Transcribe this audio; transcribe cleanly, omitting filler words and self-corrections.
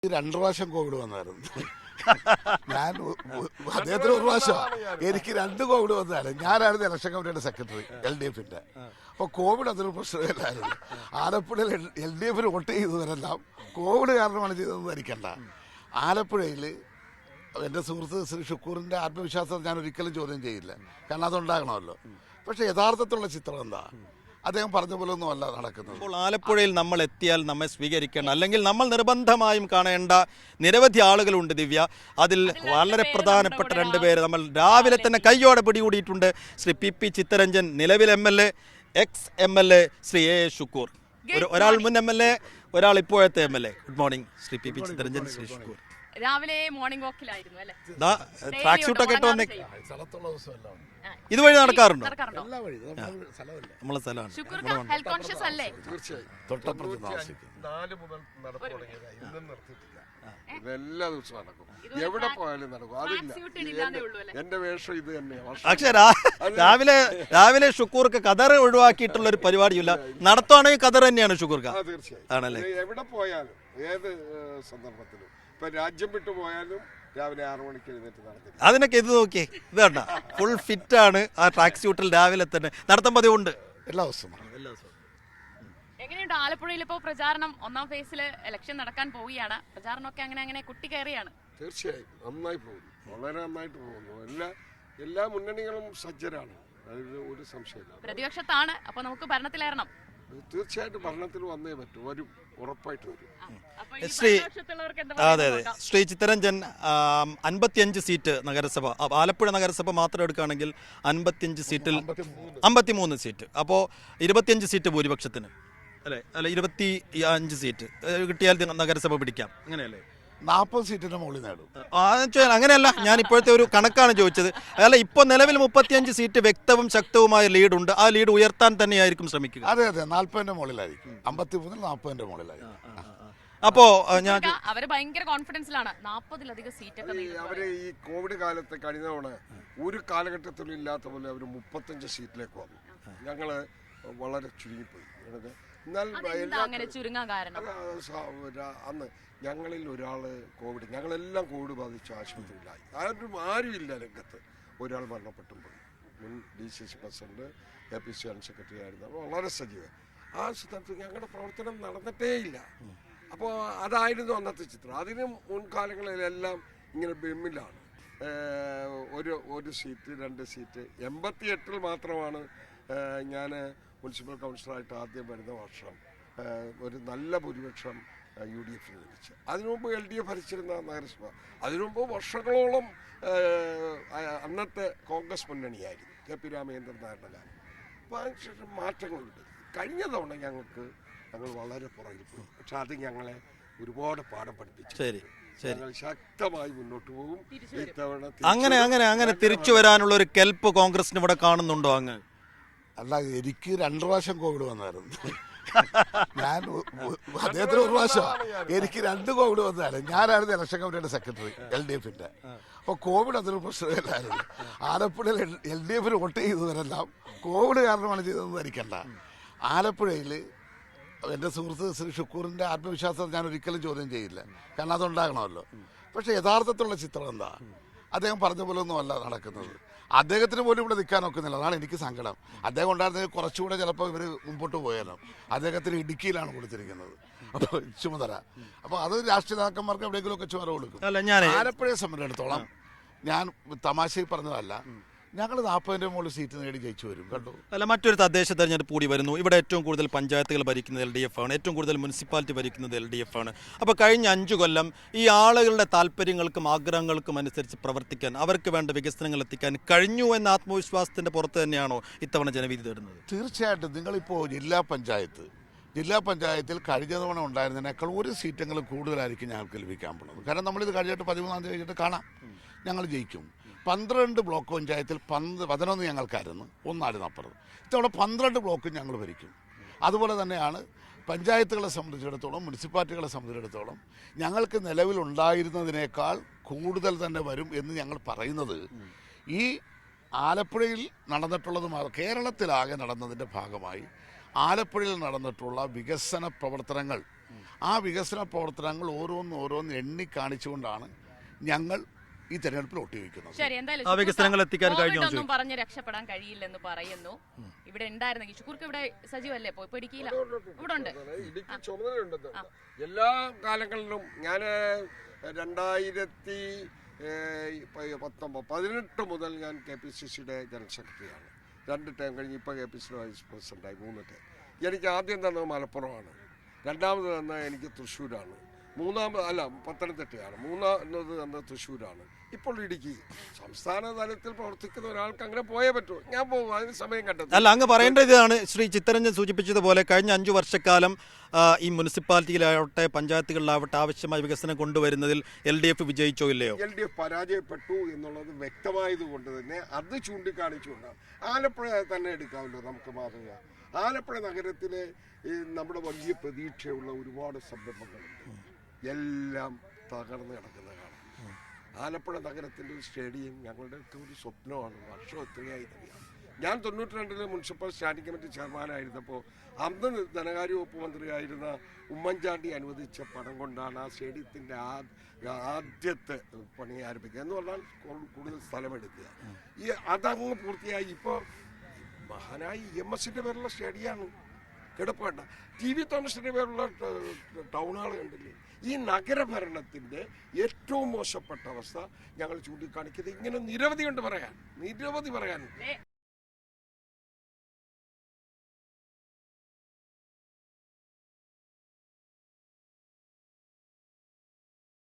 2 പ്രാവശ്യം കോവിഡ് വന്നായിരുന്നു. ഞാൻ അദ്ദേഹത്തിന് 1 പ്രാവശ്യമാണ്, എനിക്ക് 2 കോവിഡ് വന്നതാണ്. ഞാനായിരുന്നു ഇലക്ഷൻ കമ്മിറ്റിയുടെ സെക്രട്ടറി LDF-ന്റെ. അപ്പോൾ കോവിഡ് അതൊരു പ്രശ്നമില്ലായിരുന്നു. ആലപ്പുഴയിൽ LDF വോട്ട് ചെയ്തവരെല്ലാം കോവിഡ് കാരണമാണ് ചെയ്തതെന്ന് ധരിക്കണ്ട. ആലപ്പുഴയിൽ എൻ്റെ സുഹൃത്ത് ശ്രീ ഷുക്കൂറിൻ്റെ ആത്മവിശ്വാസം ഞാൻ ഒരിക്കലും ചോദ്യം ചെയ്യില്ല, കാരണം അതുണ്ടാകണമല്ലോ. പക്ഷേ യഥാർത്ഥത്തിലുള്ള ചിത്രം എന്താ? അദ്ദേഹം പറഞ്ഞ പോലെ ഒന്നും അല്ല നടക്കുന്നത്. അപ്പോൾ ആലപ്പുഴയിൽ നമ്മൾ എത്തിയാൽ നമ്മെ സ്വീകരിക്കണം, അല്ലെങ്കിൽ നമ്മൾ നിർബന്ധമായും കാണേണ്ട നിരവധി ആളുകളുണ്ട് ദിവ്യ. അതിൽ വളരെ പ്രധാനപ്പെട്ട 2 പേര് നമ്മൾ രാവിലെ തന്നെ കയ്യോടെ പിടികൂടിയിട്ടുണ്ട്. ശ്രീ PP ചിത്തരഞ്ജൻ, നിലവിൽ MLA, ex MLA Shri A Shukkur. ഒരാൾ മുൻ MLA, ഒരാൾ ഇപ്പോഴത്തെ MLA. Good morning Shri PP Chittaranjan, Shri Shukkur. രാവിലെ മോർണിംഗ് വാക്കിലായിരുന്നു അല്ലേ? ട്രാക്ക് ഷൂട്ടൊക്കെ ഇട്ട് വന്നേ. സ്ഥലത്തുള്ള ദിവസമല്ല, ഇതുവഴി നടക്കാറുണ്ടോ? എല്ലാ വഴി സ്ഥലമല്ല, നമ്മളെ സ്ഥലമാണ്. ഹെൽത്ത് കോൺഷ്യസ് അല്ലേ? തീർച്ചയായും തൊട്ടപ്പുറത്ത് താമസിക്കും. 4 മുതൽ നടപ്പ് തുടങ്ങിയത് ഇന്നും നിർത്തിയിട്ടില്ല. ഇതെല്ലാ ദിവസവും നടക്കും, എവിടെ പോയാലും നടക്കും. അതില്ല, എന്റെ വേഷം ഇത് തന്നെയാണ്. പക്ഷേ രാവിലെ ഷുക്കൂർക്ക് കതർ ഒഴിവാക്കിയിട്ടുള്ള ഒരു പരിപാടിയില്ല. നടത്തുവാണെങ്കിൽ കതർ തന്നെയാണ് ഷുക്കൂർക്ക്. തീർച്ചയായും ആണല്ലേ? എവിടെ പോയാലും ഏത് സന്ദർഭത്തിലും, ഇപ്പൊ രാജ്യം വിട്ടു പോയാലും രാവിലെ 6 മണിക്ക് എഴുന്നേറ്റ് നടത്തി. അതിനൊക്കെ ഇത് നോക്കിയേ, ഇത് കണ്ട ഫുൾ ഫിറ്റ് ആണ്. ആ ട്രാക്ക് സ്യൂട്ടിൽ രാവിലെ തന്നെ നടത്താൻ പതിവുണ്ട് എല്ലാ ദിവസവും. എങ്ങനെയുണ്ട് ആലപ്പുഴയിൽ ഇപ്പോൾ പ്രചാരണം? 1ാം ഫേസിൽ ഇലക്ഷൻ നടക്കാൻ പോവുകയാണ്. പ്രചാരണമൊക്കെ അങ്ങനെ കുട്ടി കയറിയാണ്. തീർച്ചയായും നന്നായി പോകുന്നു, വളരെ നന്നായിട്ട് പോകുന്നു. എല്ലാ മുന്നണികളും സജ്ജരാണ്, അതിൽ ഒരു സംശയമില്ല. പ്രതിപക്ഷത്താണ്, അപ്പൊ നമുക്ക് ഭരണത്തിലേറണം. തീർച്ചയായിട്ടും ഭരണത്തിൽ വന്നേ പറ്റൂ, വരും, ഉറപ്പായിട്ട് വരും. അതെ. ശ്രീ ചിത്തരഞ്ജൻ, 55 സീറ്റ് നഗരസഭ, ആലപ്പുഴ നഗരസഭ മാത്രം എടുക്കുകയാണെങ്കിൽ 55 സീറ്റിൽ 53 സീറ്റ്. അപ്പോൾ 25 സീറ്റ് ഭൂരിപക്ഷത്തിന് അല്ലേ? 25 സീറ്റ് കിട്ടിയാൽ നഗരസഭ പിടിക്കാം, അങ്ങനെയല്ലേ? 40 സീറ്റിന്റെ മുകളിൽ നേടും. അങ്ങനെയല്ല, ഞാൻ ഇപ്പോഴത്തെ ഒരു കണക്കാണ് ചോദിച്ചത്. അല്ല, ഇപ്പോൾ നിലവിൽ 35 സീറ്റ് വ്യക്തവും ശക്തവുമായ ലീഡുണ്ട്. ആ ലീഡ് ഉയർത്താൻ തന്നെയായിരിക്കും ശ്രമിക്കുക. അതെ, 40ന്റെ മുകളിലായിരിക്കും. 53 40ന്റെ മുകളിലായിരിക്കും. അപ്പോ ഞാൻ അവര് ഭയങ്കര കോൺഫിഡൻസിലാണ്. 40-ലധികം സീറ്റൊക്കെ അവര് ഈ കോവിഡ് കാലത്ത് കഴിഞ്ഞ തവണ ഒരു കാലഘട്ടത്തിലും ഇല്ലാത്ത പോലെ അവർ 35 സീറ്റിലേക്ക് വന്നു. ഞങ്ങള് വളരെ ചുരുങ്ങിപ്പോയി. എന്നാൽ അങ്ങനെ ചുരുങ്ങാൻ കാരണം അന്ന് ഞങ്ങളിൽ ഒരാള് കോവിഡ്, ഞങ്ങളെല്ലാം കോവിഡ് ബാധിച്ച് ആശുപത്രിയിലായി. ആരും ഇല്ല രംഗത്ത്. ഒരാൾ മരണപ്പെട്ടും പോയി. മുൻ DCC president, APC general secretary ആയിരുന്നു. വളരെ സജീവം. ആ സ്ഥലത്ത് ഞങ്ങളുടെ പ്രവർത്തനം നടന്നിട്ടേ ഇല്ല. അപ്പോൾ അതായിരുന്നു അന്നത്തെ ചിത്രം. അതിന് മുൻകാലങ്ങളിലെല്ലാം ഇങ്ങനെ ബെമ്മിലാണ്. ഒരു സീറ്റ്, 2 സീറ്റ്. 88-ൽ മാത്രമാണ് ഞാൻ മുനിസിപ്പൽ കൗൺസിലറായിട്ട് ആദ്യം വരുന്ന വർഷം ഒരു നല്ല ഭൂരിപക്ഷം UDF-ന് ലഭിച്ചു. അതിനുമുമ്പ് LDF ഭരിച്ചിരുന്ന നഗരസഭ. അതിനുമുമ്പ് വർഷങ്ങളോളം അന്നത്തെ കോൺഗ്രസ് മുന്നണിയായിരുന്നു, KP രാമചന്ദ്രൻ നായരുടെ കാലം. അപ്പോൾ അതിനുശേഷം മാറ്റങ്ങളുണ്ട്. കഴിഞ്ഞ തവണ ഞങ്ങൾ വളരെ പുറകിൽ പോയി. പക്ഷെ അത് ഞങ്ങളെ ഒരുപാട് പാഠം പഠിപ്പിച്ചു. ശരി, ഞങ്ങൾ ശക്തമായി മുന്നോട്ട് പോകും. ഇത്തവണ അങ്ങനെ തിരിച്ചു വരാനുള്ള ഒരു കെൽപ്പ് കോൺഗ്രസിന് ഇവിടെ കാണുന്നുണ്ടോ? അല്ല, എനിക്ക് 2 പ്രാവശ്യം കോവിഡ് വന്നായിരുന്നു. ഞാൻ അദ്ദേഹത്തിന് 1 പ്രാവശ്യമാണ്, എനിക്ക് 2 കോവിഡ് വന്നതാണ്. ഞാനായിരുന്നു ഇലക്ഷൻ കമ്മിറ്റിയുടെ സെക്രട്ടറി LDF-ന്റെ. അപ്പോൾ കോവിഡ് അതൊരു പ്രശ്നമില്ലായിരുന്നു. ആലപ്പുഴയിൽ LDF വോട്ട് ചെയ്തവരെല്ലാം കോവിഡ് കാരണമാണ് ചെയ്തതെന്ന് ധരിക്കണ്ട. ആലപ്പുഴയിൽ എൻ്റെ സുഹൃത്ത് ശ്രീ ഷുക്കൂറിൻ്റെ ആത്മവിശ്വാസം ഞാൻ ഒരിക്കലും ചോദ്യം ചെയ്യില്ല, കാരണം അതുണ്ടാകണമല്ലോ. പക്ഷേ യഥാർത്ഥത്തിലുള്ള ചിത്രം എന്താ? അദ്ദേഹം പറഞ്ഞ പോലെ ഒന്നും അല്ല നടക്കുന്നത്. അദ്ദേഹത്തിന് പോലും ഇവിടെ നിൽക്കാൻ ഒക്കുന്നില്ല. അതാണ് എനിക്ക് സങ്കടം. അദ്ദേഹം ഉണ്ടായിരുന്നെങ്കിൽ കുറച്ചുകൂടെ ചിലപ്പോൾ ഇവർ മുമ്പോട്ട് പോയാലോ. അദ്ദേഹത്തിന് ഇടുക്കിയിലാണ് കൊടുത്തിരിക്കുന്നത് അപ്പോൾ ചുമതല. അപ്പോൾ അത് രാഷ്ട്രീയ നേതാക്കന്മാർക്ക് എവിടെയെങ്കിലുമൊക്കെ ചുമതല കൊടുക്കും. ആലപ്പുഴയെ സംബന്ധിച്ചിടത്തോളം ഞാൻ തമാശയിൽ പറഞ്ഞതല്ല, ഞങ്ങൾ 40ന്റെ മുകളിൽ സീറ്റ് നേടി ജയിച്ചു വരും കേട്ടോ. അല്ല, മറ്റൊരു തദ്ദേശ തെരഞ്ഞെടുപ്പ് കൂടി വരുന്നു. ഇവിടെ ഏറ്റവും കൂടുതൽ പഞ്ചായത്തുകൾ ഭരിക്കുന്നത് LDF ആണ്, ഏറ്റവും കൂടുതൽ മുനിസിപ്പാലിറ്റി ഭരിക്കുന്നത് LDF ആണ്. അപ്പോൾ കഴിഞ്ഞ 5 കൊല്ലം ഈ ആളുകളുടെ താല്പര്യങ്ങൾക്കും ആഗ്രഹങ്ങൾക്കും അനുസരിച്ച് പ്രവർത്തിക്കാൻ, അവർക്ക് വേണ്ട വികസനങ്ങൾ എത്തിക്കാൻ കഴിഞ്ഞു എന്ന ആത്മവിശ്വാസത്തിന്റെ പുറത്ത് തന്നെയാണോ ഇത്തവണ ജനവിധി തേടുന്നത്? തീർച്ചയായിട്ടും. നിങ്ങളിപ്പോൾ ജില്ലാ പഞ്ചായത്തിൽ കഴിഞ്ഞ തവണ ഉണ്ടായിരുന്നതിനേക്കാൾ 1 സീറ്റെങ്കിലും കൂടുതലായിരിക്കും ഞങ്ങൾക്ക് ലഭിക്കാൻ പോകുന്നത്. കാരണം നമ്മളിത് കഴിഞ്ഞിട്ട് 13-ാം തീയതി കഴിഞ്ഞിട്ട് കാണാം, ഞങ്ങൾ ജയിക്കും. 12 ബ്ലോക്ക് പഞ്ചായത്തിൽ 11 ഞങ്ങൾക്കായിരുന്നു, 1 അപ്പുറത്ത്. ഇത്തവണ 12 ബ്ലോക്കും ഞങ്ങൾ ഭരിക്കും. അതുപോലെ തന്നെയാണ് പഞ്ചായത്തുകളെ സംബന്ധിച്ചിടത്തോളം, മുനിസിപ്പാലിറ്റികളെ സംബന്ധിച്ചിടത്തോളം ഞങ്ങൾക്ക് നിലവിലുണ്ടായിരുന്നതിനേക്കാൾ കൂടുതൽ തന്നെ വരും എന്ന് ഞങ്ങൾ പറയുന്നത് ഈ ആലപ്പുഴയിൽ നടന്നിട്ടുള്ളതും കേരളത്തിലാകെ നടന്നതിൻ്റെ ഭാഗമായി ആലപ്പുഴയിൽ നടന്നിട്ടുള്ള വികസന പ്രവർത്തനങ്ങൾ ആ വികസന പ്രവർത്തനങ്ങൾ ഓരോന്ന് എണ്ണി കാണിച്ചുകൊണ്ടാണ് ഞങ്ങൾ ഈ തെരഞ്ഞെടുപ്പിൽ ഒട്ടിവെക്കുന്നത്. ശരി, എന്തായാലും ആ വികസനങ്ങൾ എത്തിക്കാൻ കഴിഞ്ഞു ഒന്നും പറഞ്ഞ് രക്ഷപ്പെടാൻ കഴിയില്ലെന്ന് പറയുന്നു. ഇവിടെ ഉണ്ടായിരുന്നെങ്കിൽ ഷുക്കൂർക്ക് ഇവിടെ സജീവല്ലേ? പോയി ഇടുക്കിയില്ല, ഇവിടെ ഉണ്ട്. ഇടുക്കി ചുമതലയുണ്ടെന്ന് എല്ലാ കാലങ്ങളിലും ഞാൻ 2018 മുതൽ ഞാൻ KPCCയുടെ ജനറൽ സെക്രട്ടറിയാണ്. 2 ടൈം കഴിഞ്ഞ് ഇപ്പോൾ KPCC വൈസ് പ്രസിഡന്റായി 3 ടൈം. എനിക്ക് ആദ്യം തന്നത് മലപ്പുറമാണ്, രണ്ടാമത് തന്ന എനിക്ക് തൃശ്ശൂരാണ്, പത്തനംതിട്ടയാണ്, മൂന്നാമത് തന്നത് തൃശ്ശൂരാണ്, ഇപ്പോൾ ഇടുക്കി. സംസ്ഥാന തലത്തിൽ പ്രവർത്തിക്കുന്ന ഒരാൾക്ക് അങ്ങനെ പോയേ പറ്റൂ. ഞാൻ പോകും, അതിന് സമയം കണ്ടെത്തും. അല്ല, അങ്ങ് പറയേണ്ട ഇതാണ് ശ്രീ ചിത്തരഞ്ജൻ സൂചിപ്പിച്ചതുപോലെ കഴിഞ്ഞ 5 വർഷക്കാലം ഈ മുനിസിപ്പാലിറ്റിയിലാവട്ടെ പഞ്ചായത്തുകളിലാവട്ടെ ആവശ്യമായ വികസനം കൊണ്ടുവരുന്നതിൽ LDF വിജയിച്ചോ ഇല്ലയോ? LDF പരാജയപ്പെട്ടു എന്നുള്ളത് വ്യക്തമായതുകൊണ്ട് തന്നെ അത് ചൂണ്ടിക്കാണിച്ചുകൊണ്ടാണ്. ആലപ്പുഴ തന്നെ എടുക്കാമല്ലോ നമുക്ക് മാതൃക. ആലപ്പുഴ നഗരത്തിലെ നമ്മുടെ വലിയ പ്രതീക്ഷയുള്ള ഒരുപാട് സംരംഭങ്ങളുണ്ട്, എല്ലാം തകർന്ന് കിടക്കുന്ന കാണാം. ആലപ്പുഴ നഗരത്തിൻ്റെ ഒരു സ്റ്റേഡിയം ഞങ്ങളുടെയൊക്കെ ഒരു സ്വപ്നമാണ്, വർഷം എത്രയായി അറിയാം. ഞാൻ 92 മുനിസിപ്പൽ സ്റ്റാൻഡിംഗ് കമ്മിറ്റി ചെയർമാനായിരുന്നപ്പോൾ അന്ന് ധനകാര്യ വകുപ്പ് മന്ത്രിയായിരുന്ന ഉമ്മൻചാണ്ടി അനുവദിച്ച പണം കൊണ്ടാണ് ആ സ്റ്റേഡിയത്തിൻ്റെ ആദ്യത്തെ പണി ആരംഭിക്കുക. എന്ന് പറഞ്ഞാൽ കൂടുതൽ സ്ഥലമെടുക്കുക. അതങ്ങ് പൂർത്തിയായി. ഇപ്പോൾ മഹാനായി EMSന്റെ പേരുള്ള സ്റ്റേഡിയമാണ് കിടപ്പേണ്ട. TV തോമസിന്റെ പേരുള്ള ടൗൺ ഹാൾ കണ്ടില്ലേ? ഈ നഗരഭരണത്തിൻ്റെ ഏറ്റവും മോശപ്പെട്ട അവസ്ഥ ഞങ്ങൾ ചൂണ്ടിക്കാണിക്കുന്നത് ഇങ്ങനെ നിരവധി പറയാൻ.